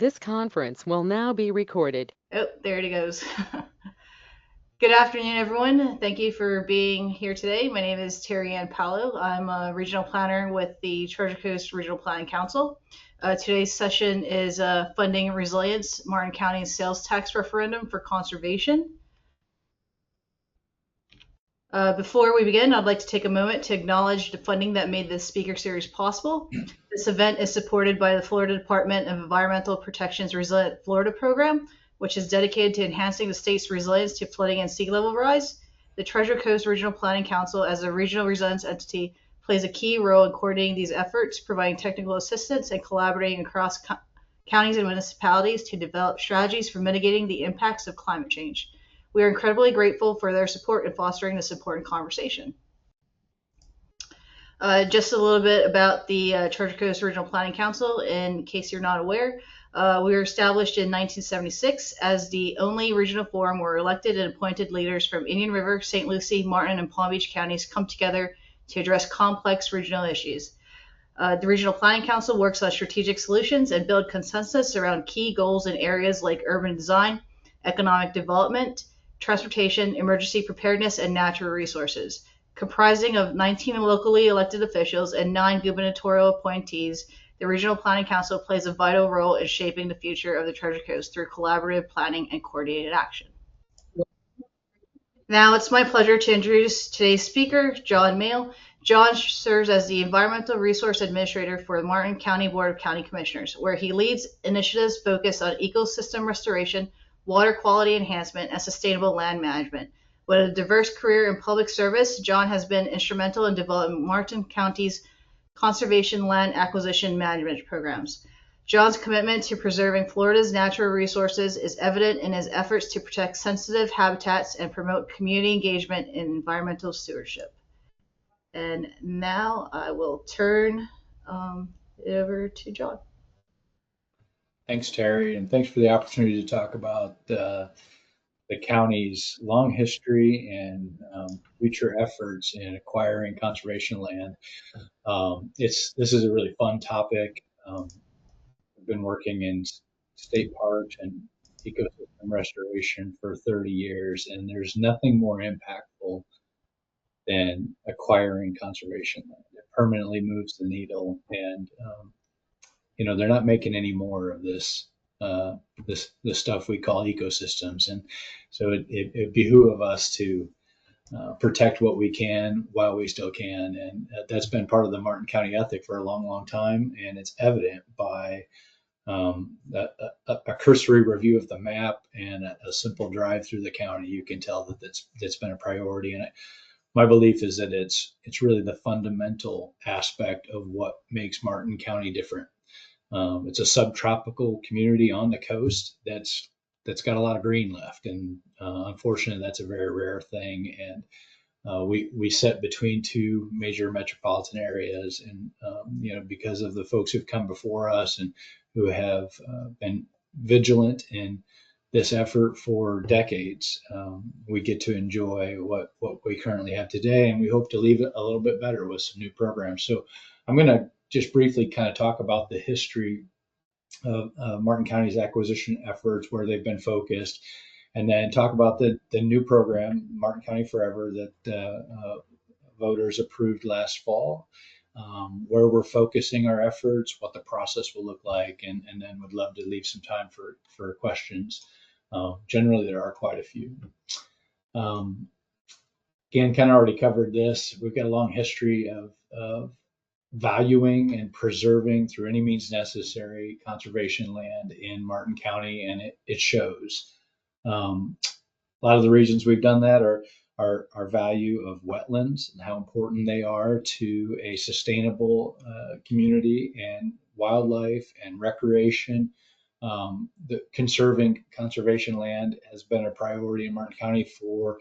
This conference will now be recorded. Oh, there it goes. Good afternoon, everyone. Thank you for being here today. My name is Terry Ann Paolo. I'm a regional planner with the Treasure Coast Regional Planning Council. Today's session is Funding and Resilience, Martin County Sales Tax Referendum for Conservation. Before we begin, I'd like to take a moment to acknowledge the funding that made this speaker series possible. This event is supported by the Florida Department of Environmental Protection's Resilient Florida program, which is dedicated to enhancing the state's resilience to flooding and sea level rise. The Treasure Coast Regional Planning Council, as a regional resilience entity, plays a key role in coordinating these efforts, providing technical assistance and collaborating across counties and municipalities to develop strategies for mitigating the impacts of climate change. We are incredibly grateful for their support in fostering this important conversation. Just a little bit about the Treasure Coast Regional Planning Council, in case you're not aware. We were established in 1976 as the only regional forum where elected and appointed leaders from Indian River, St. Lucie, Martin, and Palm Beach counties come together to address complex regional issues. The Regional Planning Council works on strategic solutions and build consensus around key goals in areas like urban design, economic development, transportation, emergency preparedness, and natural resources. Comprising of 19 locally elected officials and 9 gubernatorial appointees, the Regional Planning Council plays a vital role in shaping the future of the Treasure Coast through collaborative planning and coordinated action. Now it's my pleasure to introduce today's speaker, John Maehl. John serves as the Environmental Resource Administrator for the Martin County Board of County Commissioners, where he leads initiatives focused on ecosystem restoration, water quality enhancement, and sustainable land management. With a diverse career in public service, John has been instrumental in developing Martin County's conservation land acquisition management programs. John's commitment to preserving Florida's natural resources is evident in his efforts to protect sensitive habitats and promote community engagement in environmental stewardship. And now I will turn it over to John. Thanks, Terry, and thanks for the opportunity to talk about the county's long history and future efforts in acquiring conservation land. This is a really fun topic. I've been working in state parks and ecosystem restoration for 30 years, and there's nothing more impactful than acquiring conservation land. It permanently moves the needle, and they're not making any more of this stuff we call ecosystems, and so it behooves us to protect what we can while we still can, and that's been part of the Martin County ethic for a long, long time, and it's evident by a cursory review of the map and a simple drive through the county. You can tell that that's been a priority, and my belief is that it's really the fundamental aspect of what makes Martin County different. It's a subtropical community on the coast that's got a lot of green left, and unfortunately, that's a very rare thing. And we sit between two major metropolitan areas, and because of the folks who've come before us and who have been vigilant in this effort for decades, we get to enjoy what we currently have today, and we hope to leave it a little bit better with some new programs. So I'm going to just briefly kind of talk about the history of Martin County's acquisition efforts, where they've been focused, and then talk about the new program, Martin County Forever, that voters approved last fall, where we're focusing our efforts, what the process will look like, and then would love to leave some time for questions. Generally, there are quite a few. Again, kind of already covered this. We've got a long history of valuing and preserving through any means necessary conservation land in Martin County, and it shows. A lot of the reasons we've done that are our value of wetlands and how important they are to a sustainable community and wildlife and recreation. The conserving conservation land has been a priority in Martin County for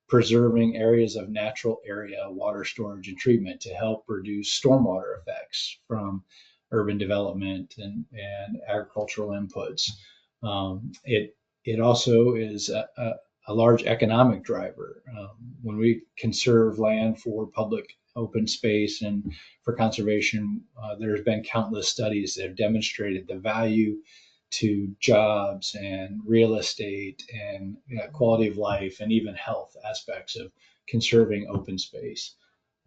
preserving areas of natural area water storage and treatment to help reduce stormwater effects from urban development and agricultural inputs. It also is a large economic driver. When we conserve land for public open space and for conservation, there's been countless studies that have demonstrated the value to jobs and real estate and quality of life and even health aspects of conserving open space.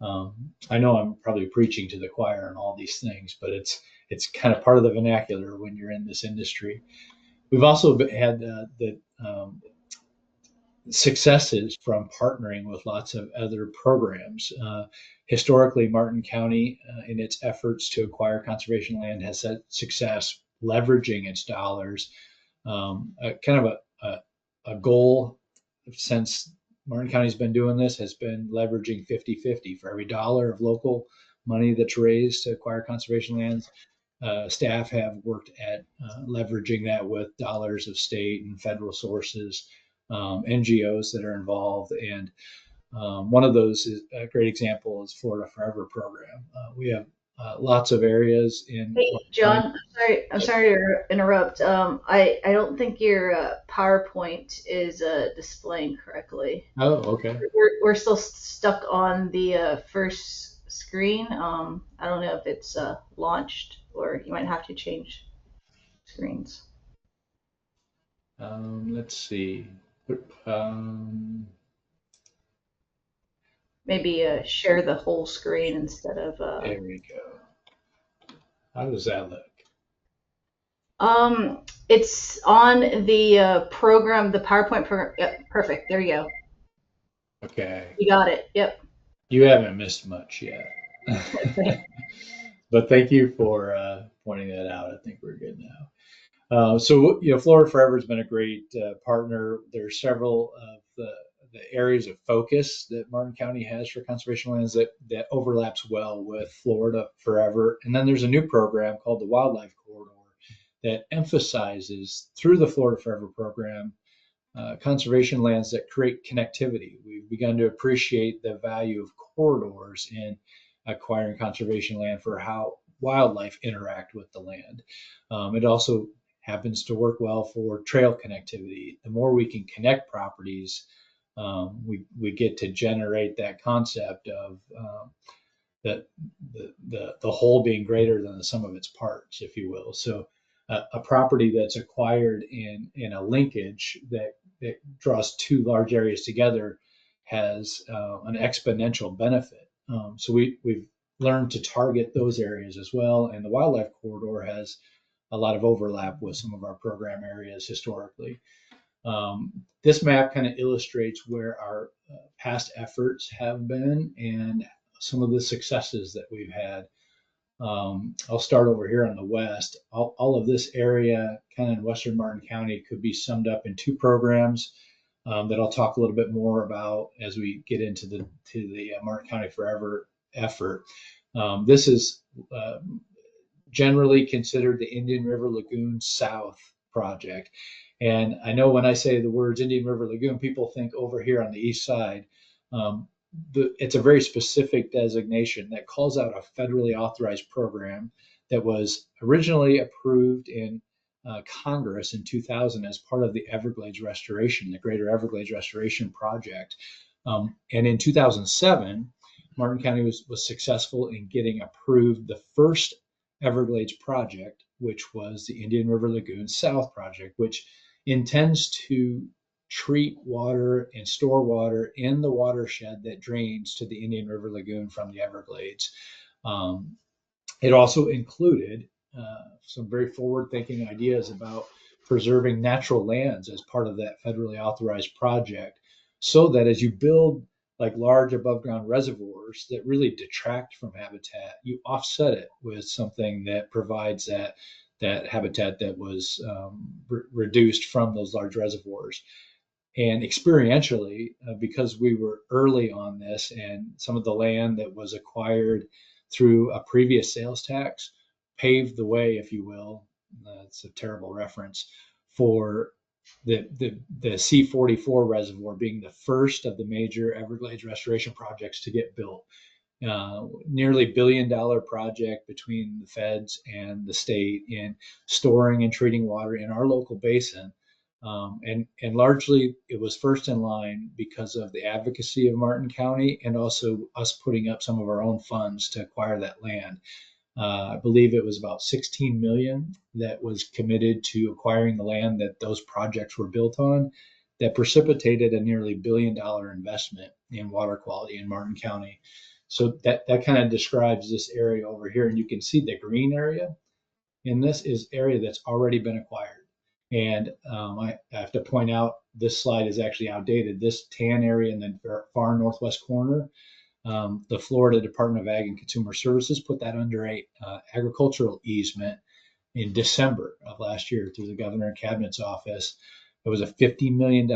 I know I'm probably preaching to the choir on all these things, but it's kind of part of the vernacular when you're in this industry. We've also had the successes from partnering with lots of other programs. Historically, Martin County, in its efforts to acquire conservation land, has had success leveraging its dollars. Kind of a goal since Martin County's been doing this has been leveraging 50-50 for every dollar of local money that's raised to acquire conservation lands. Staff have worked at leveraging that with dollars of state and federal sources, NGOs that are involved. And one of those is a great example is Florida Forever program. We have lots of areas in. Hey, John, I'm sorry to interrupt. I don't think your PowerPoint is displaying correctly. Oh, okay. We're still stuck on the first screen. I don't know if it's launched, or you might have to change screens. Let's see. Maybe share the whole screen instead of. There we go. How does that look? It's on the program, the PowerPoint program. Yep, perfect. There you go. Okay. You got it. Yep. You haven't missed much yet. But thank you for pointing that out. I think we're good now. So, Florida Forever has been a great partner. There are several of the areas of focus that Martin County has for conservation lands that overlaps well with Florida Forever. And then there's a new program called the Wildlife Corridor that emphasizes through the Florida Forever program conservation lands that create connectivity. We've begun to appreciate the value of corridors in acquiring conservation land for how wildlife interact with the land. It also happens to work well for trail connectivity. The more we can connect properties, we get to generate that concept of the whole being greater than the sum of its parts, if you will. So a property that's acquired in a linkage that draws two large areas together has an exponential benefit. So we've learned to target those areas as well. And the Wildlife Corridor has a lot of overlap with some of our program areas historically. This map kind of illustrates where our past efforts have been and some of the successes that we've had. I'll start over here on the west. All of this area, kind of in western Martin County, could be summed up in two programs that I'll talk a little bit more about as we get into the Martin County Forever effort. This is generally considered the Indian River Lagoon South project. And I know when I say the words Indian River Lagoon, people think over here on the east side. It's a very specific designation that calls out a federally authorized program that was originally approved in Congress in 2000 as part of the Everglades Restoration, the Greater Everglades Restoration Project. And in 2007, Martin County was successful in getting approved the first Everglades project, which was the Indian River Lagoon South project, which intends to treat water and store water in the watershed that drains to the Indian River Lagoon from the Everglades. It also included some very forward-thinking ideas about preserving natural lands as part of that federally authorized project, so that as you build like large above ground reservoirs that really detract from habitat, you offset it with something that provides that habitat that was reduced from those large reservoirs. And experientially, because we were early on this and some of the land that was acquired through a previous sales tax paved the way, if you will, it's a terrible reference, for the C44 reservoir being the first of the major Everglades restoration projects to get built. Nearly $1 billion project between the feds and the state in storing and treating water in our local basin. And largely it was first in line because of the advocacy of Martin County and also us putting up some of our own funds to acquire that land. I believe it was about 16 million that was committed to acquiring the land that those projects were built on, that precipitated a nearly $1 billion investment in water quality in Martin County. So that kind of describes this area over here. And you can see the green area. And this is area that's already been acquired. And I have to point out, this slide is actually outdated. This tan area in the far northwest corner, the Florida Department of Ag and Consumer Services put that under a agricultural easement in December of last year through the Governor and Cabinet's office. It was a $50 million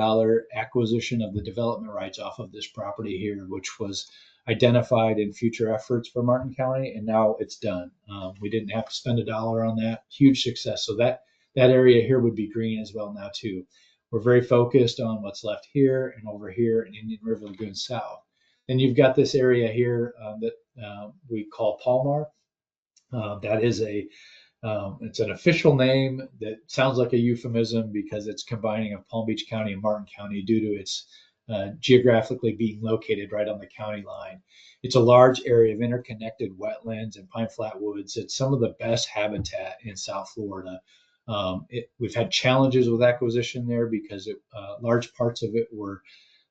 acquisition of the development rights off of this property here, which was identified in future efforts for Martin County, and now it's done. We didn't have to spend $1 on that. Huge success. So that area here would be green as well now too. We're very focused on what's left here and over here in Indian River Lagoon South. Then you've got this area here that we call Palmar. That is it's an official name that sounds like a euphemism because it's combining of Palm Beach County and Martin County due to its geographically being located right on the county line. It's a large area of interconnected wetlands and pine flat woods. It's some of the best habitat in South Florida. We've had challenges with acquisition there because large parts of it were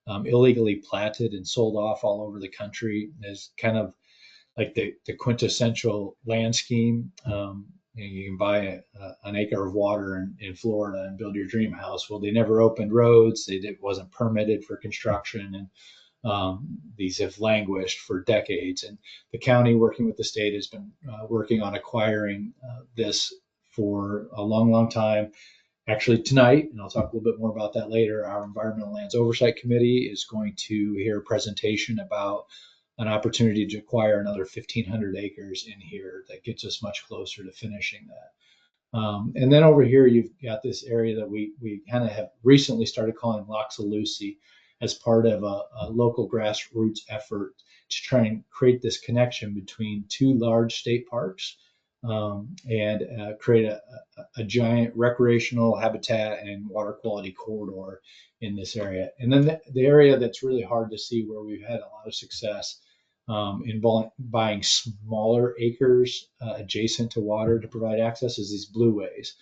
illegally platted and sold off all over the country as kind of like the quintessential land scheme. You can buy an acre of water in Florida and build your dream house. Well, they never opened roads. It wasn't permitted for construction, and these have languished for decades. And the county, working with the state, has been working on acquiring this for a long, long time. Actually, tonight, and I'll talk a little bit more about that later, our Environmental Lands Oversight Committee is going to hear a presentation about an opportunity to acquire another 1,500 acres in here that gets us much closer to finishing that. And then over here, you've got this area that we kind of have recently started calling Loxa-Lucie as part of a local grassroots effort to try and create this connection between two large state parks and create a giant recreational habitat and water quality corridor in this area. And then the area that's really hard to see where we've had a lot of success in buying smaller acres adjacent to water to provide access is these blueways.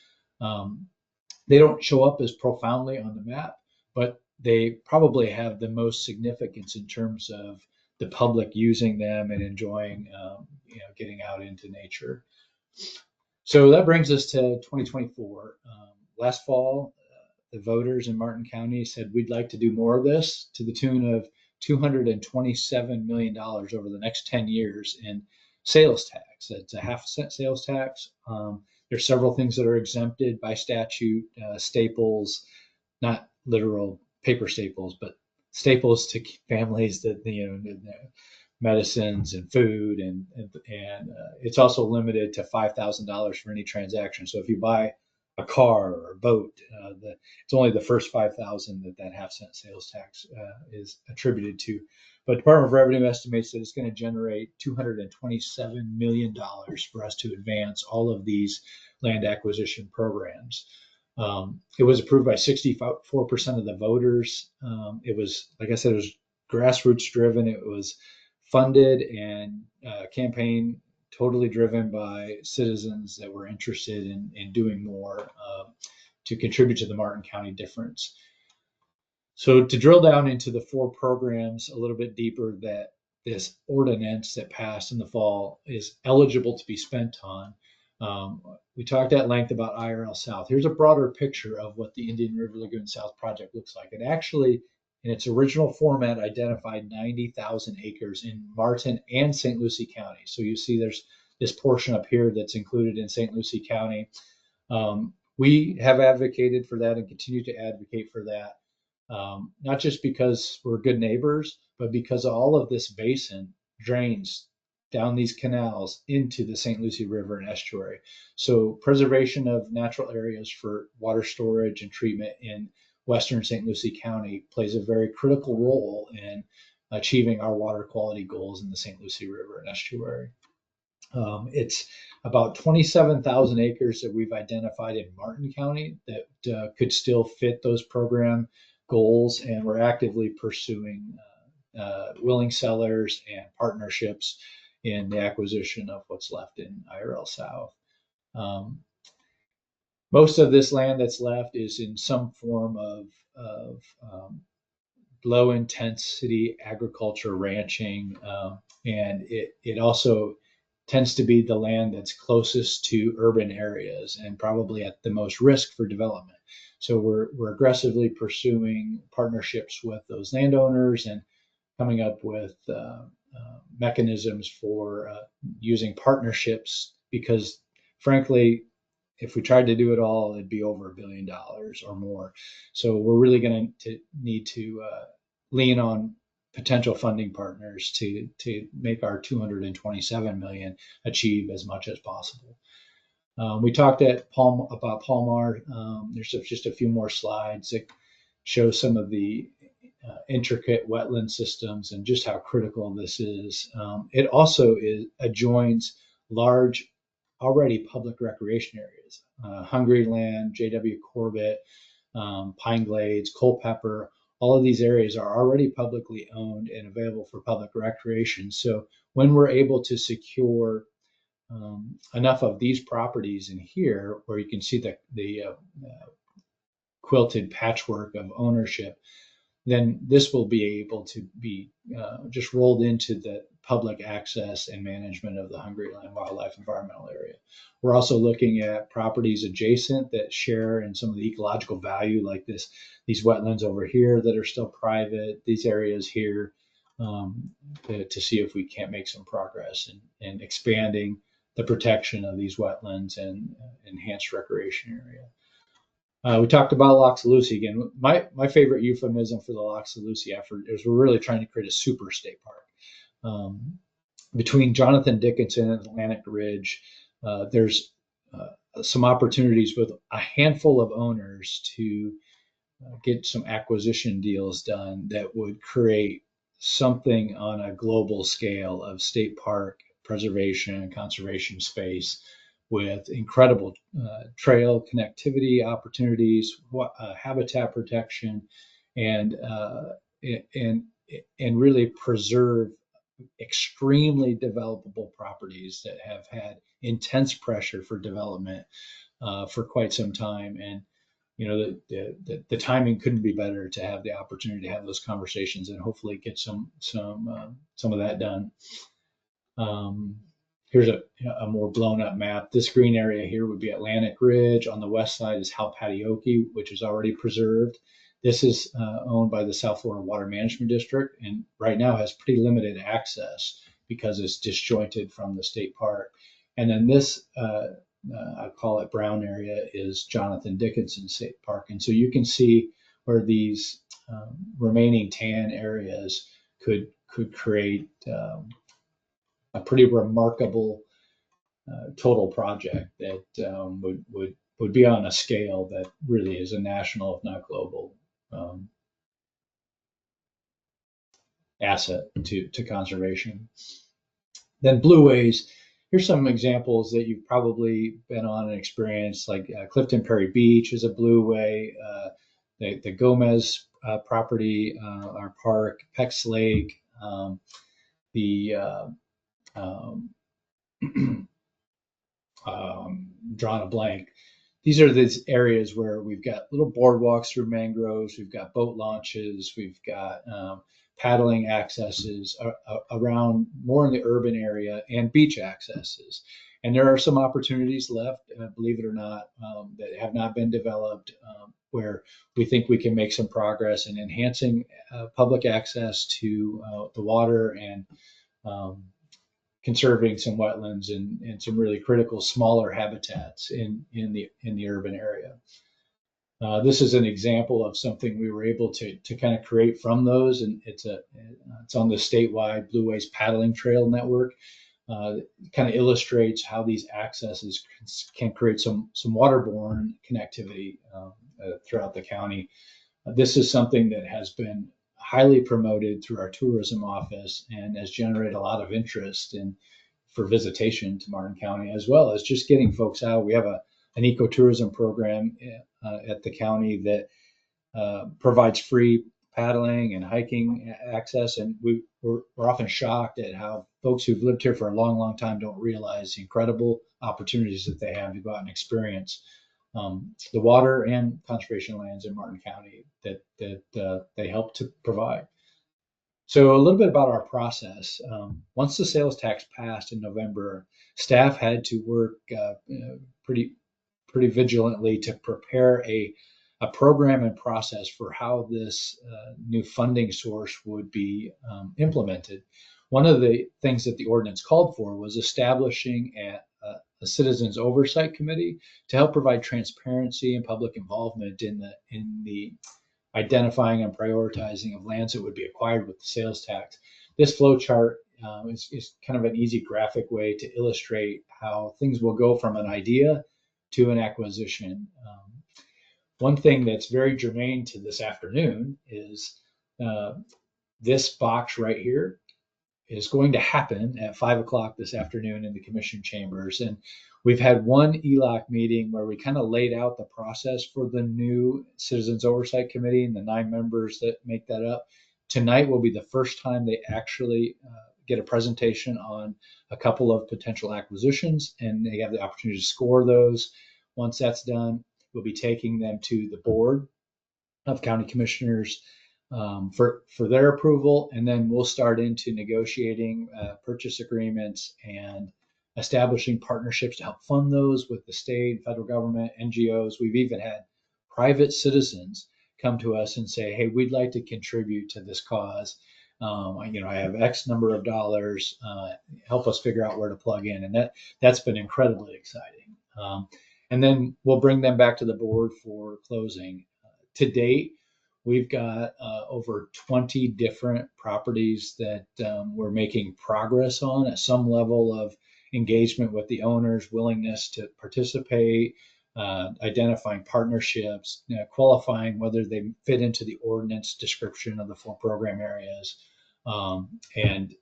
They don't show up as profoundly on the map, but they probably have the most significance in terms of the public using them and enjoying getting out into nature. So that brings us to 2024. Last fall, the voters in Martin County said we'd like to do more of this to the tune of $227 million over the next 10 years in sales tax. It's a 0.5 sales tax. There's several things that are exempted by statute, staples, not literal paper staples, but staples to families that, medicines and food, and it's also limited to $5,000 for any transaction. So if you buy a car or a boat, it's only the first 5,000 that 0.5 sales tax is attributed to. But Department of Revenue estimates that it's going to generate $227 million for us to advance all of these land acquisition programs. It was approved by 64% of the voters. It was, like I said, it was grassroots driven. It was funded and campaign totally driven by citizens that were interested in doing more to contribute to the Martin County difference. So to drill down into the 4 programs a little bit deeper that this ordinance that passed in the fall is eligible to be spent on, we talked at length about IRL South. Here's a broader picture of what the Indian River Lagoon South project looks like. It actually, in its original format, identified 90,000 acres in Martin and St. Lucie County. So you see there's this portion up here that's included in St. Lucie County. We have advocated for that and continue to advocate for that, not just because we're good neighbors, but because all of this basin drains down these canals into the St. Lucie River and estuary. So preservation of natural areas for water storage and treatment in Western St. Lucie County plays a very critical role in achieving our water quality goals in the St. Lucie River and estuary. It's about 27,000 acres that we've identified in Martin County that could still fit those program goals, and we're actively pursuing willing sellers and partnerships in the acquisition of what's left in IRL South. Most of this land that's left is in some form of low intensity agriculture ranching, and it also tends to be the land that's closest to urban areas and probably at the most risk for development. So we're aggressively pursuing partnerships with those landowners and coming up with mechanisms for using partnerships, because frankly, if we tried to do it all, it'd be over $1 billion or more. So we're really going to need to lean on potential funding partners to make our 227 million achieve as much as possible. We talked about Palmar. There's just a few more slides that show some of the intricate wetland systems and just how critical this is. It also adjoins large, already public recreation areas. Hungry Land, J.W. Corbett, Pine Glades, Culpeper, all of these areas are already publicly owned and available for public recreation. So when we're able to secure enough of these properties in here, where you can see the quilted patchwork of ownership, then this will be able to be just rolled into the public access and management of the Hungry Land Wildlife Environmental Area. We're also looking at properties adjacent that share in some of the ecological value, like these wetlands over here that are still private, these areas here, to see if we can't make some progress in expanding the protection of these wetlands and enhanced recreation area. We talked about Loxa-Lucie again. My favorite euphemism for the Loxa-Lucie effort is we're really trying to create a super state park. Between Jonathan Dickinson and Atlantic Ridge, there's some opportunities with a handful of owners to get some acquisition deals done that would create something on a global scale of state park preservation and conservation space, with incredible trail connectivity opportunities, habitat protection, and really preserve extremely developable properties that have had intense pressure for development for quite some time. And the timing couldn't be better to have the opportunity to have those conversations and hopefully get some of that done. Here's a more blown up map. This green area here would be Atlantic Ridge. On the west side is Halpatioke, which is already preserved. This is owned by the South Florida Water Management District, and right now has pretty limited access because it's disjointed from the state park. And then this, I call it brown area, is Jonathan Dickinson State Park. And so you can see where these remaining tan areas could create a pretty remarkable total project that would be on a scale that really is a national, if not global, asset to conservation. Then blueways. Here's some examples that you've probably been on and experienced, like Clifton Perry Beach is a blueway, the Gomez property, our park, Peck's Lake, drawn a blank. These are these areas where we've got little boardwalks through mangroves, we've got boat launches, we've got paddling accesses around more in the urban area, and beach accesses. And there are some opportunities left, believe it or not, that have not been developed, where we think we can make some progress in enhancing public access to the water and conserving some wetlands and some really critical smaller habitats in the urban area. This is an example of something we were able to kind of create from those, and it's on the statewide Blueways paddling trail network. Kind of illustrates how these accesses can create some waterborne connectivity throughout the county. This is something that has been highly promoted through our tourism office and has generated a lot of interest for visitation to Martin County, as well as just getting folks out. We have an ecotourism program at the county that provides free paddling and hiking access, and we're often shocked at how folks who've lived here for a long, long time don't realize the incredible opportunities that they have to go out and experience the water and conservation lands in Martin County that they help to provide. So a little bit about our process. Once the sales tax passed in November, staff had to work pretty vigilantly to prepare a program and process for how this new funding source would be implemented. One of the things that the ordinance called for was establishing a citizens oversight committee to help provide transparency and public involvement in the identifying and prioritizing of lands that would be acquired with the sales tax. This flow chart is kind of an easy graphic way to illustrate how things will go from an idea to an acquisition. One thing that's very germane to this afternoon is this box right here is going to happen at 5 o'clock this afternoon in the commission chambers. And we've had one ELOC meeting where we kind of laid out the process for the new Citizens Oversight Committee and the 9 members that make that up. Tonight will be the first time they actually get a presentation on a couple of potential acquisitions, and they have the opportunity to score those. Once that's done, we'll be taking them to the board of county commissioners for their approval, and then we'll start into negotiating purchase agreements and establishing partnerships to help fund those with the state, federal government, NGOs. We've even had private citizens come to us and say, "Hey, we'd like to contribute to this cause. I have X number of dollars. Help us figure out where to plug in," and that's been incredibly exciting. And then we'll bring them back to the board for closing. To date, we've got over 20 different properties that we're making progress on at some level of engagement with the owners, willingness to participate, identifying partnerships, qualifying whether they fit into the ordinance description of the 4 program areas, and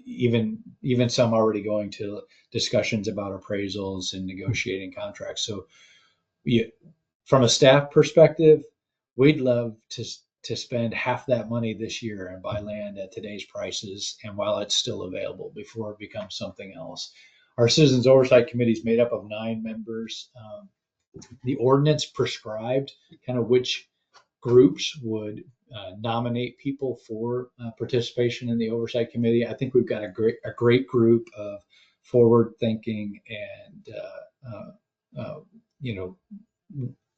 even some already going to discussions about appraisals and negotiating contracts. So from a staff perspective, we'd love to spend half that money this year and buy land at today's prices, and while it's still available, before it becomes something else. Our Citizens Oversight Committee is made up of 9 members. The ordinance prescribed kind of which groups would nominate people for participation in the Oversight Committee. I think we've got a great group of forward-thinking and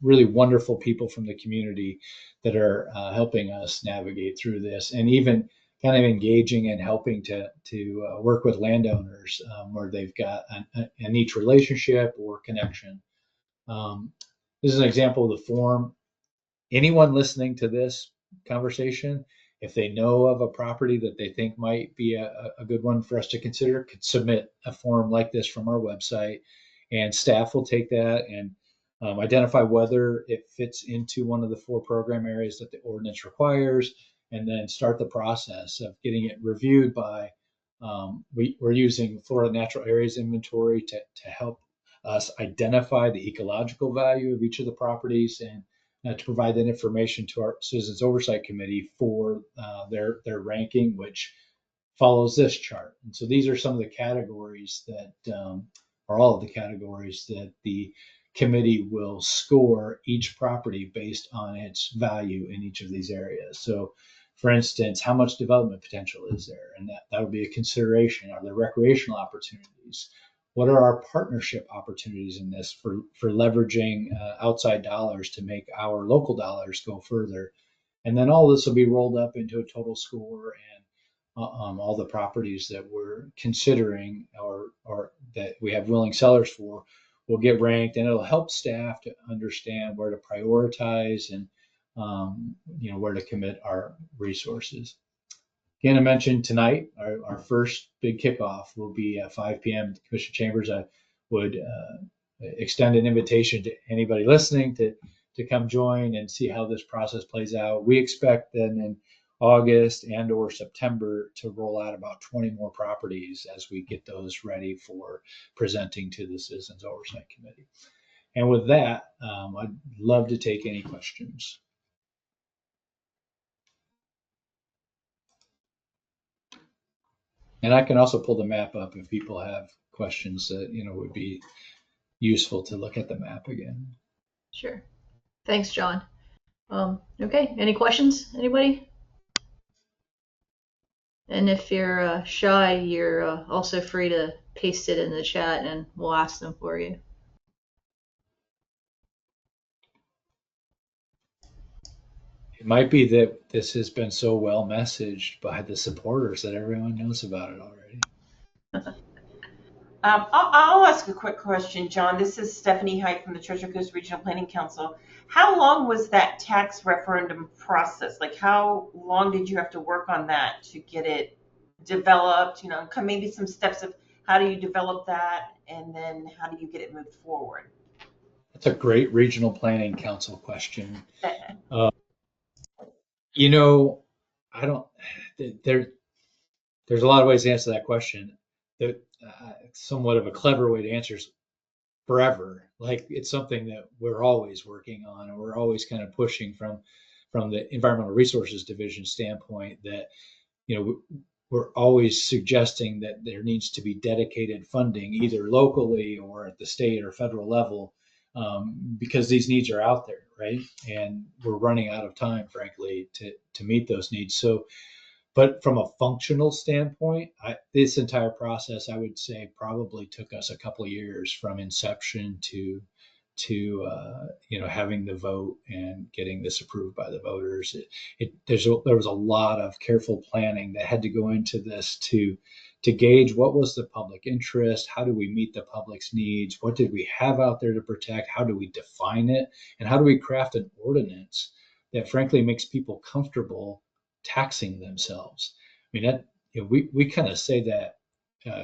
really wonderful people from the community that are helping us navigate through this, and even kind of engaging and helping to work with landowners where they've got a niche relationship or connection. This is an example of the form. Anyone listening to this conversation, if they know of a property that they think might be a good one for us to consider, could submit a form like this from our website, and staff will take that and identify whether it fits into one of the 4 program areas that the ordinance requires, and then start the process of getting it reviewed by, we're using Florida Natural Areas Inventory to help us identify the ecological value of each of the properties, and to provide that information to our Citizens Oversight Committee for their ranking, which follows this chart. And so these are some of the categories that are all of the categories that the committee will score each property based on its value in each of these areas. So, for instance, how much development potential is there? And that would be a consideration. Are there recreational opportunities? What are our partnership opportunities in this for leveraging outside dollars to make our local dollars go further? And then all this will be rolled up into a total score, and all the properties that we're considering or that we have willing sellers for will get ranked, and it'll help staff to understand where to prioritize and where to commit our resources. Again, I mentioned tonight, our first big kickoff will be at 5 p.m. at the Commission Chambers. I would extend an invitation to anybody listening to come join and see how this process plays out. We expect then in August and or September to roll out about 20 more properties as we get those ready for presenting to the Citizens Oversight Committee. And with that, I'd love to take any questions. And I can also pull the map up if people have questions that, would be useful to look at the map again. Sure. Thanks, John. Okay, any questions, anybody? And if you're shy, you're also free to paste it in the chat and we'll ask them for you. It might be that this has been so well messaged by the supporters that everyone knows about it already. I'll ask a quick question, John. This is Stephanie Height from the Treasure Coast Regional Planning Council. How long was that tax referendum process? Like, how long did you have to work on that to get it developed? Maybe some steps of how do you develop that, and then how do you get it moved forward? That's a great regional planning council question. I don't. There's a lot of ways to answer that question. Somewhat of a clever way to answer is forever. Like, it's something that we're always working on, and we're always kind of pushing from the Environmental Resources Division standpoint that, we're always suggesting that there needs to be dedicated funding either locally or at the state or federal level, because these needs are out there, right? And we're running out of time, frankly, to meet those needs. So, but from a functional standpoint, this entire process, I would say, probably took us a couple of years from inception to having the vote and getting this approved by the voters. There was a lot of careful planning that had to go into this to gauge what was the public interest, how do we meet the public's needs, what did we have out there to protect, how do we define it, and how do we craft an ordinance that frankly makes people comfortable taxing themselves. I mean, we kind of say that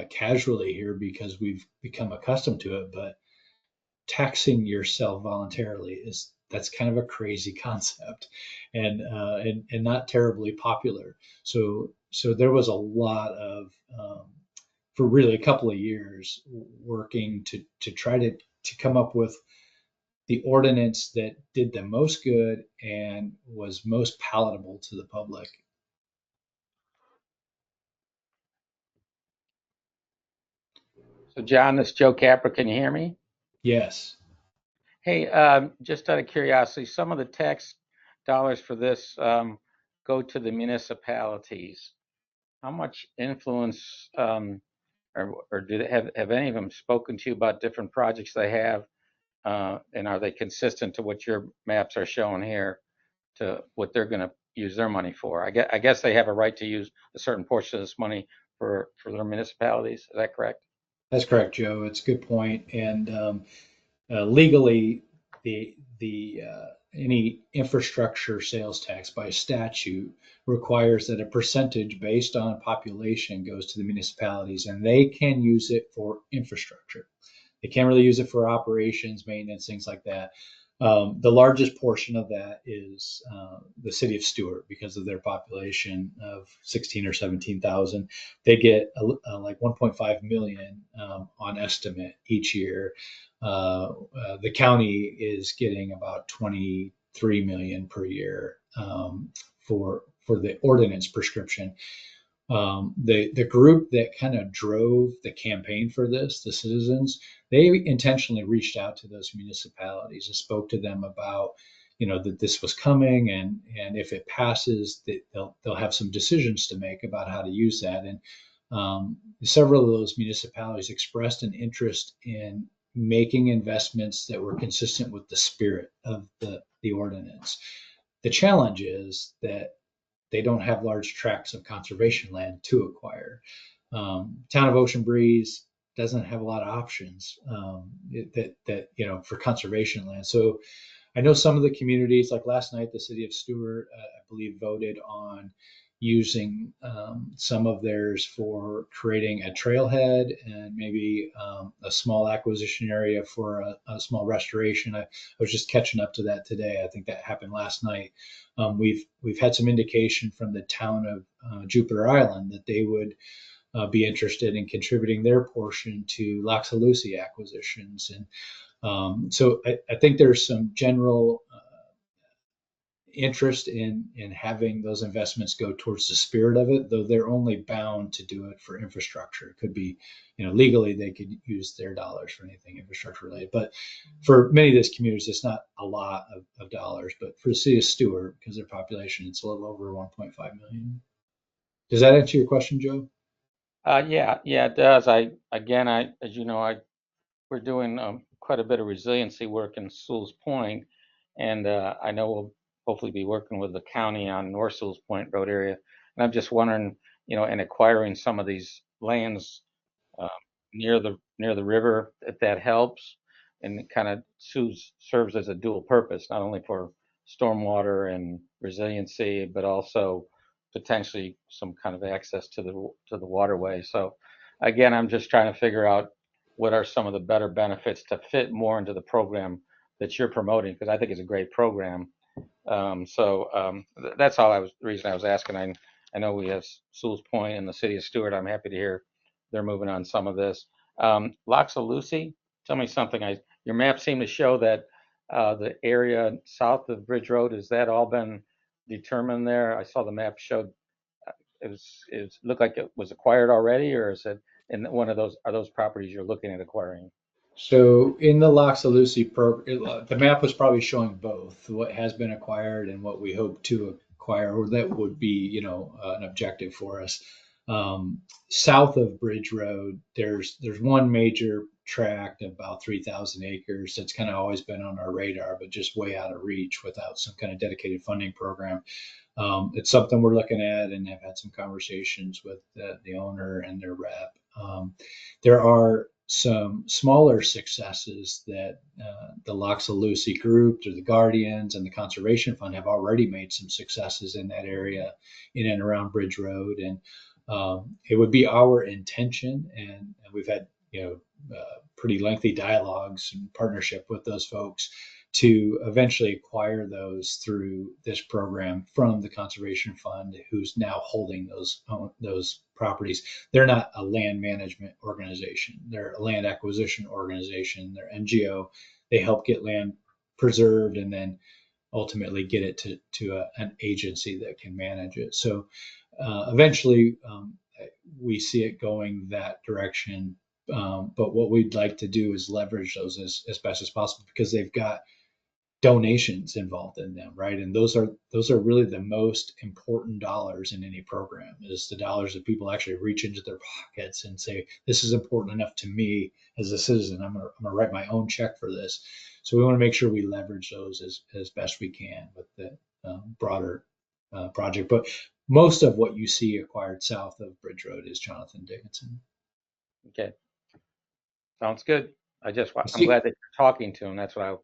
casually here because we've become accustomed to it, but taxing yourself voluntarily that's kind of a crazy concept, and not terribly popular. So there was a lot of for really a couple of years working to try to come up with the ordinance that did the most good and was most palatable to the public. So, John, this is Joe Capra. Can you hear me? Yes. Hey, just out of curiosity, some of the tax dollars for this go to the municipalities. How much influence, or do they have any of them spoken to you about different projects they have, and are they consistent to what your maps are showing here, to what they're going to use their money for? I guess they have a right to use a certain portion of this money for their municipalities. Is that correct? That's correct, Joe. It's a good point. And legally, the any infrastructure sales tax by statute requires that a percentage based on population goes to the municipalities, and they can use it for infrastructure. They can't really use it for operations, maintenance, things like that. The largest portion of that is the city of Stewart, because of their population of 16 or 17,000. They get like 1.5 million on estimate each year. The county is getting about 23 million per year for the ordinance prescription. The group that kind of drove the campaign for this, the citizens, they intentionally reached out to those municipalities and spoke to them about, that this was coming, and if it passes, that they'll have some decisions to make about how to use that. And several of those municipalities expressed an interest in making investments that were consistent with the spirit of the ordinance. The challenge is that they don't have large tracts of conservation land to acquire. Town of Ocean Breeze doesn't have a lot of options for conservation land. So I know some of the communities, like last night, the city of Stewart, I believe, voted on using some of theirs for creating a trailhead and maybe a small acquisition area for a small restoration. I was just catching up to that today. I think that happened last night. We've had some indication from the town of Jupiter Island that they would be interested in contributing their portion to Loxa-Lucie acquisitions. And so I think there's some general interest in having those investments go towards the spirit of it, though they're only bound to do it for infrastructure. It could be, legally they could use their dollars for anything infrastructure related. But for many of these communities, it's not a lot of dollars. But for the city of Stewart, because their population, it's a little over 1.5 million. Does that answer your question, Joe? Yeah, it does. As you know, we're doing quite a bit of resiliency work in Sewell's Point, and I know we'll hopefully be working with the county on North Sewell's Point Road area. And I'm just wondering, in acquiring some of these lands uh, near the river, if that helps, and it kind of serves as a dual purpose, not only for stormwater and resiliency, but also potentially some kind of access to the waterway. So again, I'm just trying to figure out what are some of the better benefits to fit more into the program that you're promoting, because I think it's a great program. That's the reason I was asking. I know we have Sewell's Point and the city of Stewart. I'm happy to hear they're moving on some of this. Loxa-Lucie, tell me something. Your map seemed to show that the area south of Bridge Road, has that all been determined there? I saw the map showed it looked like it was acquired already, or is it in one of those? Are those properties you're looking at acquiring? So in the Loxa-Lucie program, the map was probably showing both what has been acquired and what we hope to acquire, or that would be, an objective for us. South of Bridge Road, there's one major tract, about 3,000 acres, that's kind of always been on our radar, but just way out of reach without some kind of dedicated funding program. It's something we're looking at and have had some conversations with the owner and their rep. There are some smaller successes that the Loxa-Lucie group, through the Guardians and the Conservation Fund, have already made some successes in that area in and around Bridge Road. And it would be our intention, and we've had pretty lengthy dialogues and partnership with those folks, to eventually acquire those through this program from the Conservation Fund, who's now holding those properties. They're not a land management organization. They're a land acquisition organization. They're NGO. They help get land preserved and then ultimately get it to an agency that can manage it. So eventually we see it going that direction. But what we'd like to do is leverage those as best as possible, because they've got donations involved in them, right? And those are really the most important dollars in any program, is the dollars that people actually reach into their pockets and say, this is important enough to me as a citizen. I'm gonna write my own check for this. So we want to make sure we leverage those as best we can with the broader project. But most of what you see acquired south of Bridge Road is Jonathan Dickinson. Okay, sounds good. I'm See, glad that you're talking to him. That's what I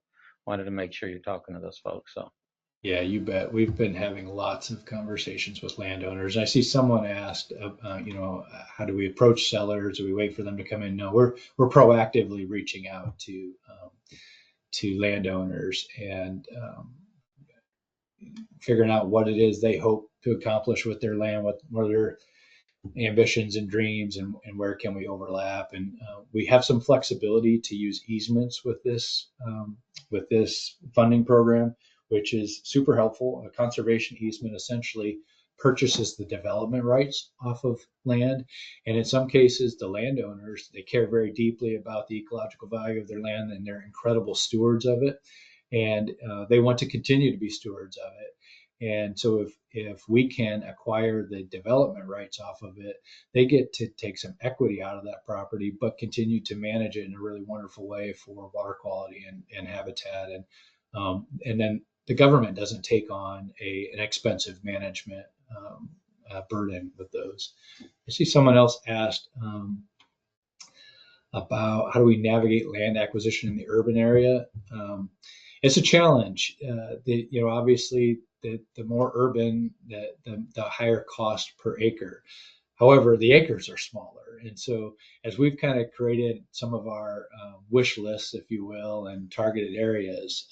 wanted to make sure you're talking to those folks. So yeah, you bet. We've been having lots of conversations with landowners. I see someone asked, how do we approach sellers? Do we wait for them to come in? No, we're proactively reaching out to landowners and figuring out what it is they hope to accomplish with their land, what are their ambitions and dreams, and where can we overlap. And we have some flexibility to use easements with this funding program, which is super helpful. A conservation easement essentially purchases the development rights off of land, and in some cases the landowners, they care very deeply about the ecological value of their land, and they're incredible stewards of it, and they want to continue to be stewards of it. And so if we can acquire the development rights off of it, they get to take some equity out of that property, but continue to manage it in a really wonderful way for water quality and habitat. And then the government doesn't take on an expensive management burden with those. I see someone else asked about how do we navigate land acquisition in the urban area. It's a challenge. Obviously, the more urban, the higher cost per acre. However, the acres are smaller. And so as we've kind of created some of our wish lists, if you will, and targeted areas,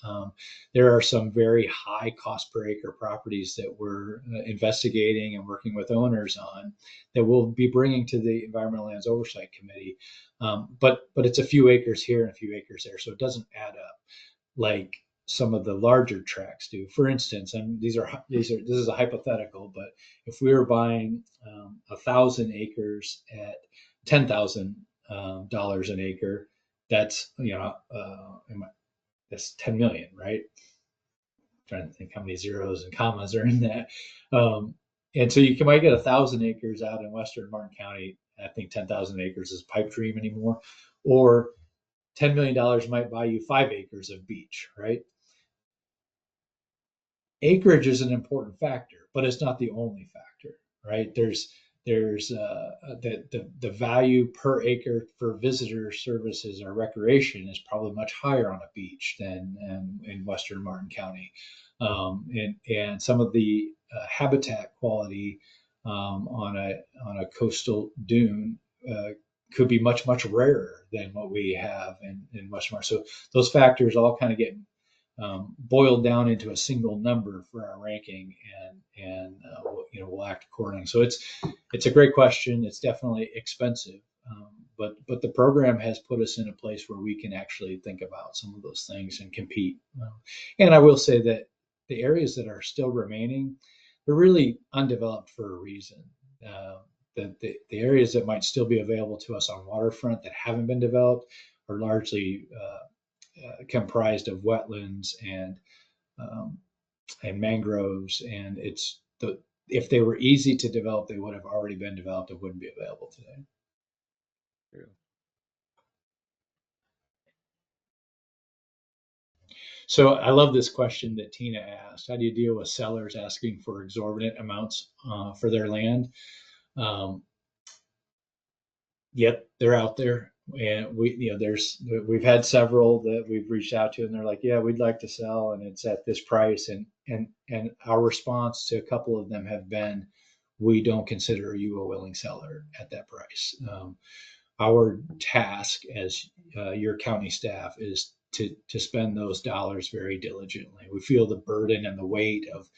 there are some very high cost per acre properties that we're investigating and working with owners on that we'll be bringing to the Environmental Lands Oversight Committee. But it's a few acres here and a few acres there, so it doesn't add up like some of the larger tracts do. For instance, and this is a hypothetical, but if we were buying 1,000 acres at $10,000 an acre, that's that's 10 million, right? I'm trying to think how many zeros and commas are in that. And so you might get 1,000 acres out in western Martin County. I think 10,000 acres is pipe dream anymore, or $10 million might buy you 5 acres of beach, right? Acreage is an important factor, but it's not the only factor, right? There's the value per acre for visitor services or recreation is probably much higher on a beach than in western Martin County, and some of the habitat quality on a coastal dune could be much rarer than what we have in western Martin. So those factors all kind of get boiled down into a single number for our ranking, and we'll act accordingly. So it's a great question. It's definitely expensive, but the program has put us in a place where we can actually think about some of those things and compete. And I will say that the areas that are still remaining, they're really undeveloped for a reason. The areas that might still be available to us on waterfront that haven't been developed are largely comprised of wetlands and mangroves, and if they were easy to develop, they would have already been developed and wouldn't be available today. True. So I love this question that Tina asked. How do you deal with sellers asking for exorbitant amounts for their land? Yep, they're out there, and we've had several that we've reached out to, and they're like, yeah, we'd like to sell, and it's at this price, and our response to a couple of them have been, we don't consider you a willing seller at that price. Our task as your county staff is to spend those dollars very diligently. We feel the burden and the weight of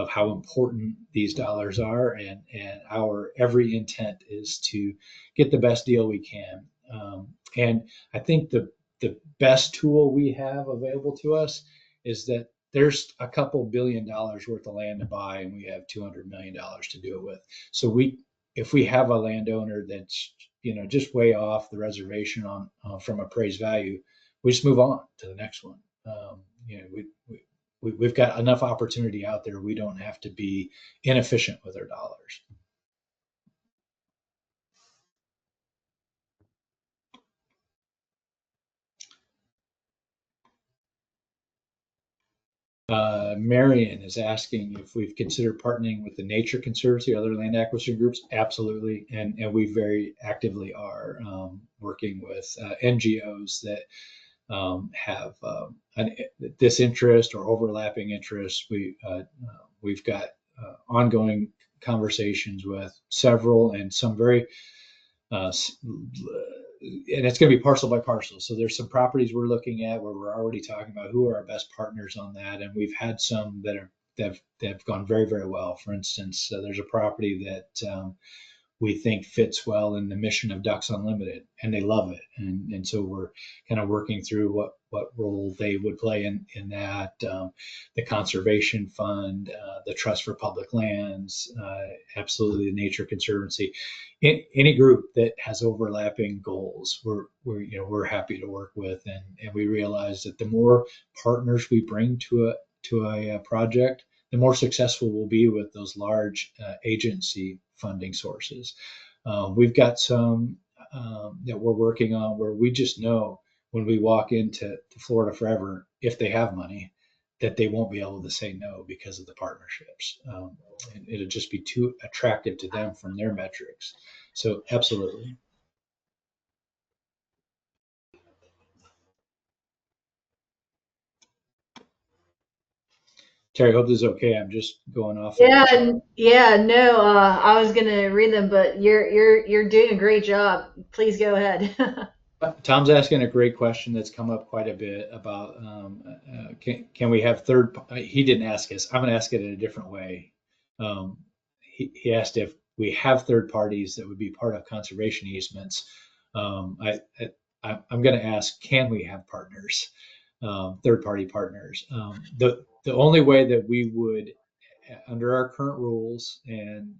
how important these dollars are, and our every intent is to get the best deal we can. And I think the best tool we have available to us is that there's a couple $1 billion worth of land to buy, and we have $200 million to do it with. So if we have a landowner that's just way off the reservation on from appraised value, we just move on to the next one. We've got enough opportunity out there. We don't have to be inefficient with our dollars. Marion is asking if we've considered partnering with the Nature Conservancy or other land acquisition groups. Absolutely, and we very actively are working with NGOs that have this interest or overlapping interests. We've got ongoing conversations with several, and some very and it's going to be parcel by parcel. So there's some properties we're looking at where we're already talking about who are our best partners on that, and we've had some that have gone very well. For instance, there's a property that we think fits well in the mission of Ducks Unlimited, and they love it. And so we're kind of working through what role they would play in that. The Conservation Fund, the Trust for Public Lands, absolutely the Nature Conservancy. Any group that has overlapping goals, we're happy to work with, and we realize that the more partners we bring to a project, the more successful we'll be with those large agency funding sources. We've got some that we're working on where we just know when we walk into Florida Forever, if they have money, that they won't be able to say no because of the partnerships. And it'll just be too attractive to them from their metrics. So absolutely. Terry, I hope this is okay. I'm just going off. Yeah, no, I was gonna read them, but you're doing a great job. Please go ahead. Tom's asking a great question that's come up quite a bit about can we have he didn't ask us. I'm going to ask it in a different way. He asked if we have third parties that would be part of conservation easements. I'm going to ask, can we have partners? third-party partners. The only way that we would, under our current rules and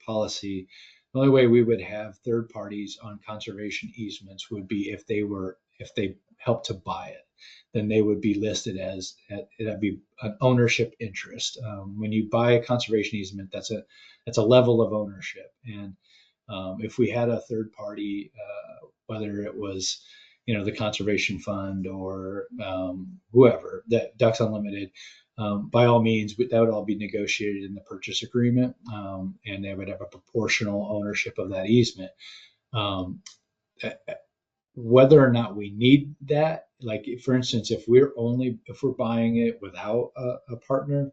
policy, the only way we would have third parties on conservation easements would be if they helped to buy it. Then they would be listed as that'd be an ownership interest. When you buy a conservation easement, that's a level of ownership. And if we had a third party, whether it was the conservation fund or whoever, that Ducks Unlimited, by all means, that would all be negotiated in the purchase agreement, and they would have a proportional ownership of that easement. Whether or not we need that, like for instance, if we're buying it without a partner,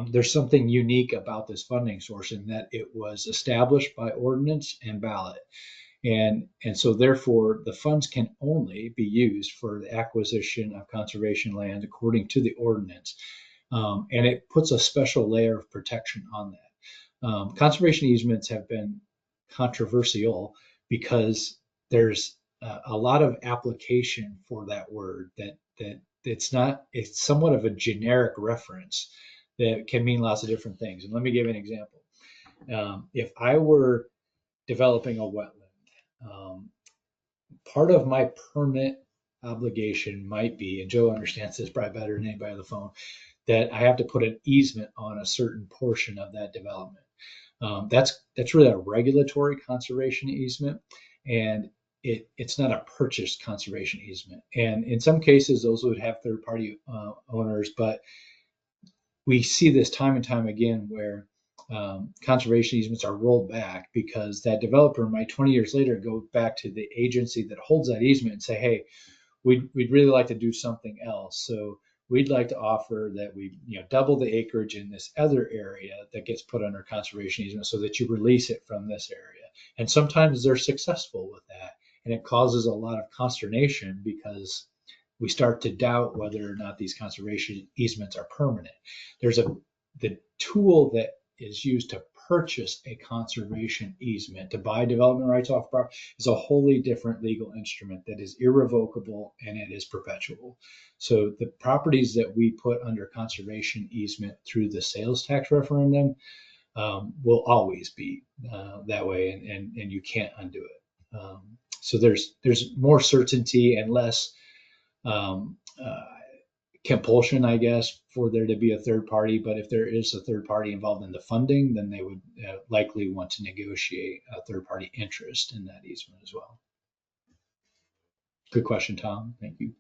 there's something unique about this funding source in that it was established by ordinance and ballot. And so therefore the funds can only be used for the acquisition of conservation land according to the ordinance. And it puts a special layer of protection on that. Conservation easements have been controversial because there's a lot of application for that word that it's somewhat of a generic reference that can mean lots of different things. And let me give an example. If I were developing a wetland, part of my permit obligation might be, and Joe understands this probably better than anybody on the phone, that I have to put an easement on a certain portion of that development. That's really a regulatory conservation easement, and it's not a purchased conservation easement. And in some cases, those would have third-party owners, but we see this time and time again where conservation easements are rolled back because that developer might 20 years later go back to the agency that holds that easement and say, hey, we'd really like to do something else. So we'd like to offer that we double the acreage in this other area that gets put under conservation easement so that you release it from this area. And sometimes they're successful with that. And it causes a lot of consternation because we start to doubt whether or not these conservation easements are permanent. The tool that is used to purchase a conservation easement, to buy development rights off property, is a wholly different legal instrument that is irrevocable and it is perpetual. So the properties that we put under conservation easement through the sales tax referendum will always be that way, and you can't undo it. So there's more certainty and less compulsion, I guess, for there to be a third party. But if there is a third party involved in the funding, then they would likely want to negotiate a third party interest in that easement as well. Good question, Tom. Thank you.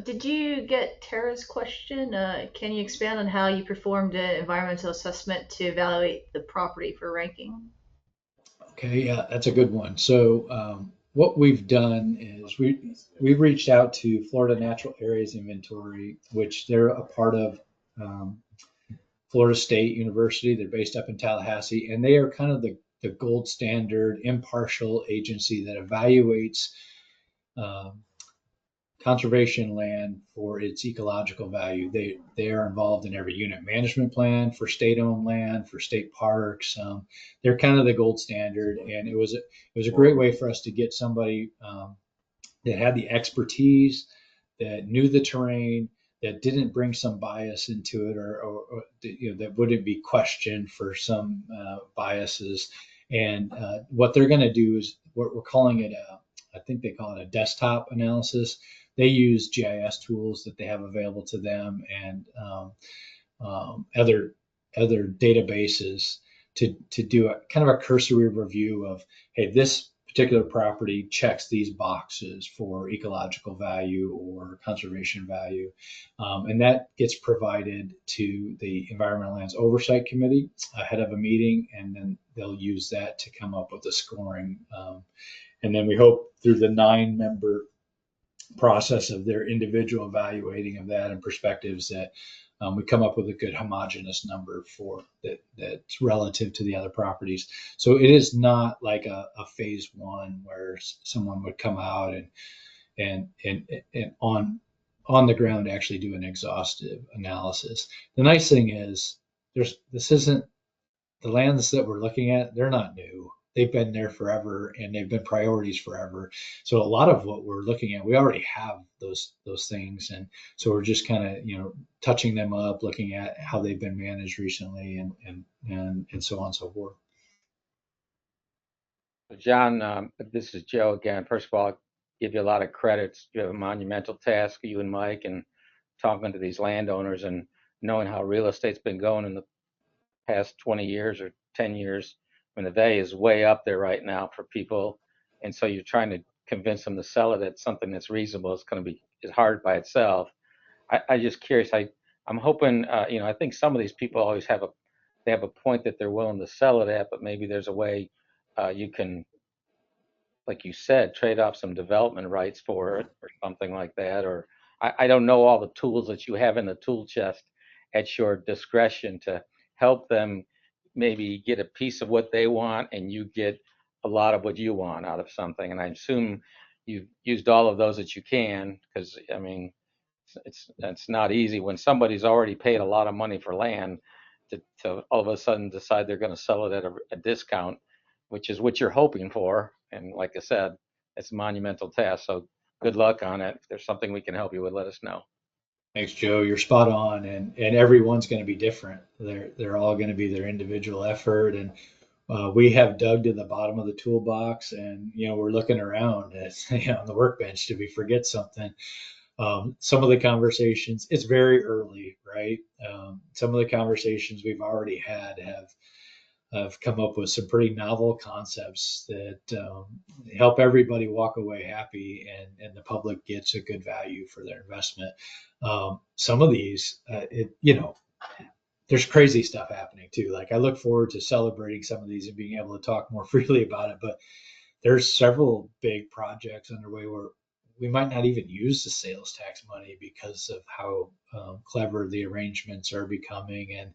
Did you get Tara's question? Can you expand on how you performed an environmental assessment to evaluate the property for ranking? Okay, yeah, that's a good one. So what we've done is we've reached out to Florida Natural Areas Inventory, which they're a part of Florida State University. They're based up in Tallahassee, and they are kind of the gold standard impartial agency that evaluates conservation land for its ecological value. They are involved in every unit management plan for state-owned land, for state parks. They're kind of the gold standard, and it was a great way for us to get somebody that had the expertise, that knew the terrain, that didn't bring some bias into it, or that wouldn't be questioned for some biases. And what they're going to do is we're calling it I think they call it a desktop analysis. They use GIS tools that they have available to them and other databases to do a kind of a cursory review of, hey, this particular property checks these boxes for ecological value or conservation value. And that gets provided to the Environmental Lands Oversight Committee ahead of a meeting, and then they'll use that to come up with a scoring. And then we hope through the 9-member process of their individual evaluating of that and perspectives that we come up with a good homogeneous number for that's relative to the other properties. So it is not like a phase one where someone would come out and on the ground actually do an exhaustive analysis. The nice thing is this isn't the lands that we're looking at, they're not new. they've been there forever and they've been priorities forever. So a lot of what we're looking at, we already have those things, and so we're just kind of touching them up, looking at how they've been managed recently, and so on and so forth. John, this is Joe again. First of all, I'll give you a lot of credits. You have a monumental task, you and Mike, and talking to these landowners and knowing how real estate's been going in the past 20 years or 10 years, when the value is way up there right now for people. And so you're trying to convince them to sell it at something that's reasonable. It's going to be hard by itself. I just curious. I'm hoping, I think some of these people always have a point that they're willing to sell it at, but maybe there's a way you can, like you said, trade off some development rights for it or something like that. Or I don't know all the tools that you have in the tool chest at your discretion to help them maybe get a piece of what they want and you get a lot of what you want out of something. And I assume you've used all of those that you can, because I mean, it's not easy when somebody's already paid a lot of money for land to all of a sudden decide they're going to sell it at a discount, which is what you're hoping for. And like I said, it's a monumental task. So good luck on it. If there's something we can help you with, let us know. Thanks, Joe. You're spot on, and everyone's going to be different. They're all going to be their individual effort, and we have dug to the bottom of the toolbox, and we're looking around at on the workbench. Did we forget something? Some of the conversations, it's very early, right? Some of the conversations we've already had have come up with some pretty novel concepts that help everybody walk away happy, and the public gets a good value for their investment. Some of these, there's crazy stuff happening too. Like I look forward to celebrating some of these and being able to talk more freely about it, but there's several big projects underway where we might not even use the sales tax money because of how clever the arrangements are becoming. And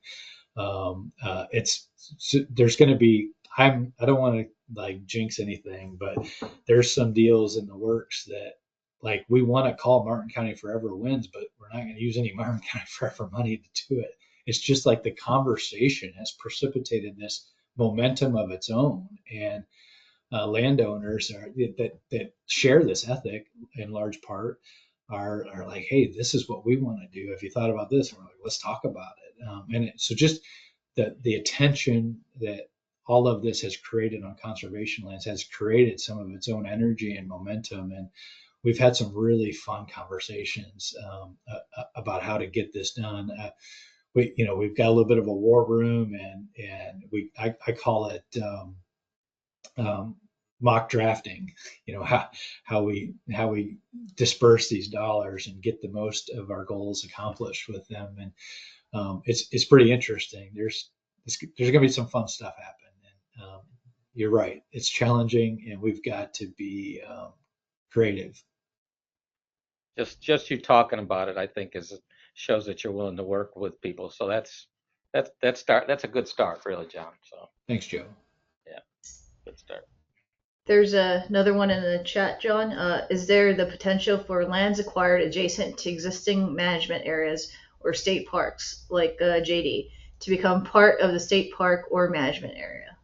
there's going to be, I don't want to like jinx anything, but there's some deals in the works that like we want to call Martin County Forever Wins, but we're not going to use any Martin County Forever money to do it. It's just like the conversation has precipitated this momentum of its own, and landowners that share this ethic in large part are like, hey, this is what we want to do. Have you thought about this? And we're like, let's talk about it. So just the attention that all of this has created on conservation lands has created some of its own energy and momentum. And we've had some really fun conversations about how to get this done. We've got a little bit of a war room, and I call it mock drafting. How we disperse these dollars and get the most of our goals accomplished with them, and it's pretty interesting. There's going to be some fun stuff happen, and you're right, it's challenging, and we've got to be creative. Just you talking about it, I think, shows that you're willing to work with people. So that's a good start, really, John. So thanks, Joe. Yeah, good start. There's another one in the chat, John. Is there the potential for lands acquired adjacent to existing management areas or state parks, like JD, to become part of the state park or management area?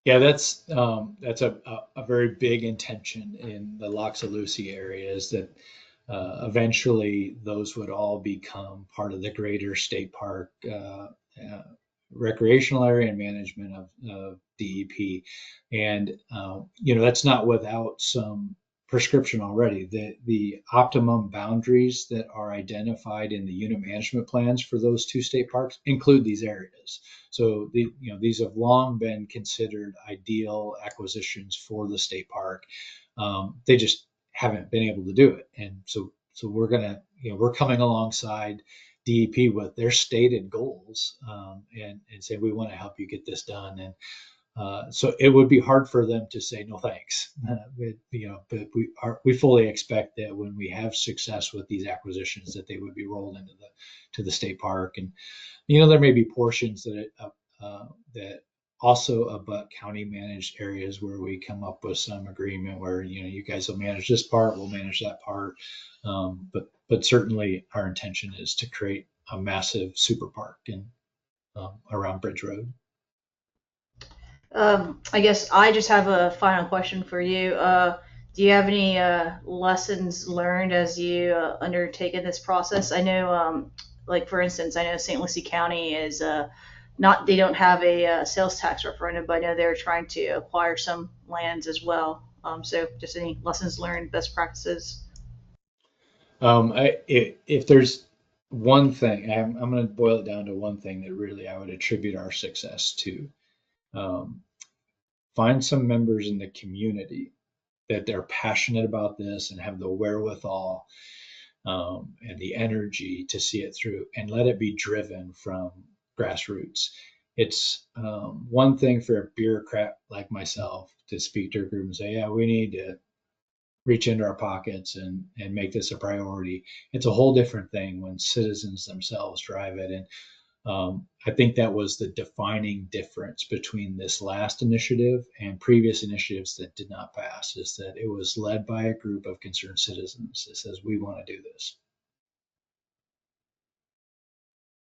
Yeah, that's a very big intention in the Loxa-Lucie area, is that eventually those would all become part of the greater state park recreational area and management of DEP. And that's not without some prescription already. The optimum boundaries that are identified in the unit management plans for those two state parks include these areas. So these have long been considered ideal acquisitions for the state park. They just haven't been able to do it, and so we're coming alongside DEP with their stated goals, and say we want to help you get this done. And so it would be hard for them to say no thanks. But we fully expect that when we have success with these acquisitions, that they would be rolled into the state park. And there may be portions that also abut county managed areas where we come up with some agreement where you guys will manage this part, we'll manage that part. But certainly our intention is to create a massive super park around Bridge Road. I guess I just have a final question for you. Do you have any lessons learned as you undertaken this process? I know, like for instance, I know St. Lucie County is not, they don't have a sales tax referendum, but I know they're trying to acquire some lands as well. So just any lessons learned, best practices. If there's one thing, I'm going to boil it down to one thing that really I would attribute our success to. Um, find some members in the community that they're passionate about this and have the wherewithal and the energy to see it through, and let it be driven from grassroots. It's one thing for a bureaucrat like myself to speak to a group and say, yeah, we need to reach into our pockets and make this a priority. It's a whole different thing when citizens themselves drive it. And I think that was the defining difference between this last initiative and previous initiatives that did not pass, is that it was led by a group of concerned citizens that says, we want to do this.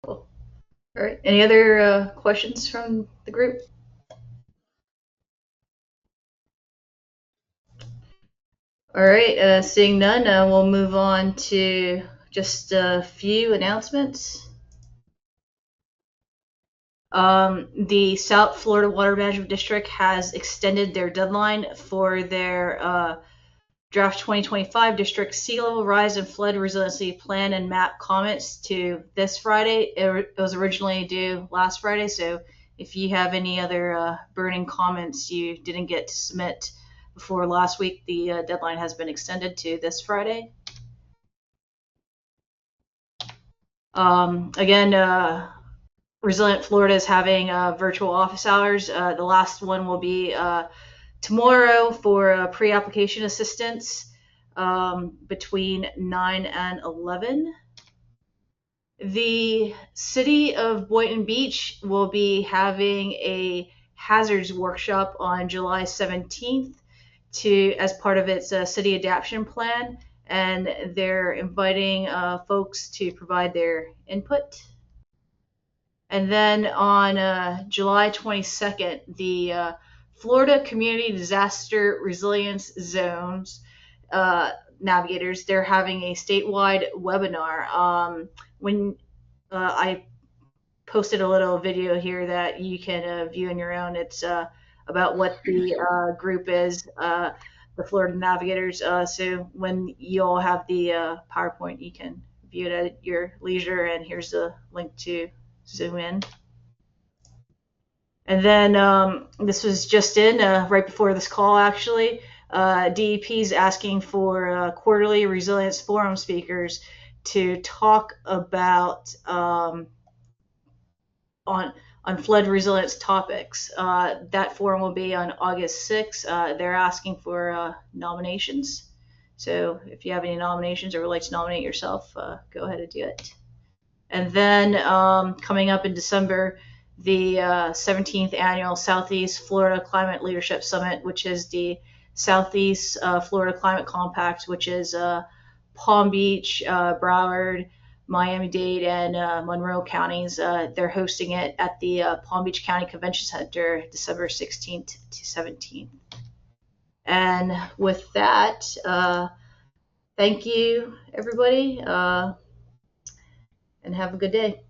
Cool. All right. Any other questions from the group? All right. Seeing none, we'll move on to just a few announcements. The South Florida Water Management District has extended their deadline for their draft 2025 district sea level rise and flood resiliency plan and map comments to this Friday. It was originally due last Friday, so if you have any other burning comments you didn't get to submit before last week, the deadline has been extended to this Friday. Again, Resilient Florida is having virtual office hours. The last one will be tomorrow for pre-application assistance between 9 and 11. The city of Boynton Beach will be having a hazards workshop on July 17th as part of its city adaptation plan, and they're inviting folks to provide their input. And then on July 22nd, the Florida Community Disaster Resilience Zones navigators, they're having a statewide webinar. When I posted a little video here that you can view on your own. It's about what the group is, the Florida Navigators. So when you all have the PowerPoint, you can view it at your leisure. And here's the link to zoom in. And then this was just in right before this call, actually. DEP is asking for quarterly resilience forum speakers to talk about on flood resilience topics. That forum will be on August 6th. They're asking for nominations. So if you have any nominations or would like to nominate yourself, go ahead and do it. And then coming up in December, the 17th annual Southeast Florida Climate Leadership Summit, which is the Southeast Florida Climate Compact, which is Palm Beach, Broward, Miami-Dade, and Monroe counties. They're hosting it at the Palm Beach County Convention Center, December 16th to 17th. And with that, thank you, everybody, and have a good day.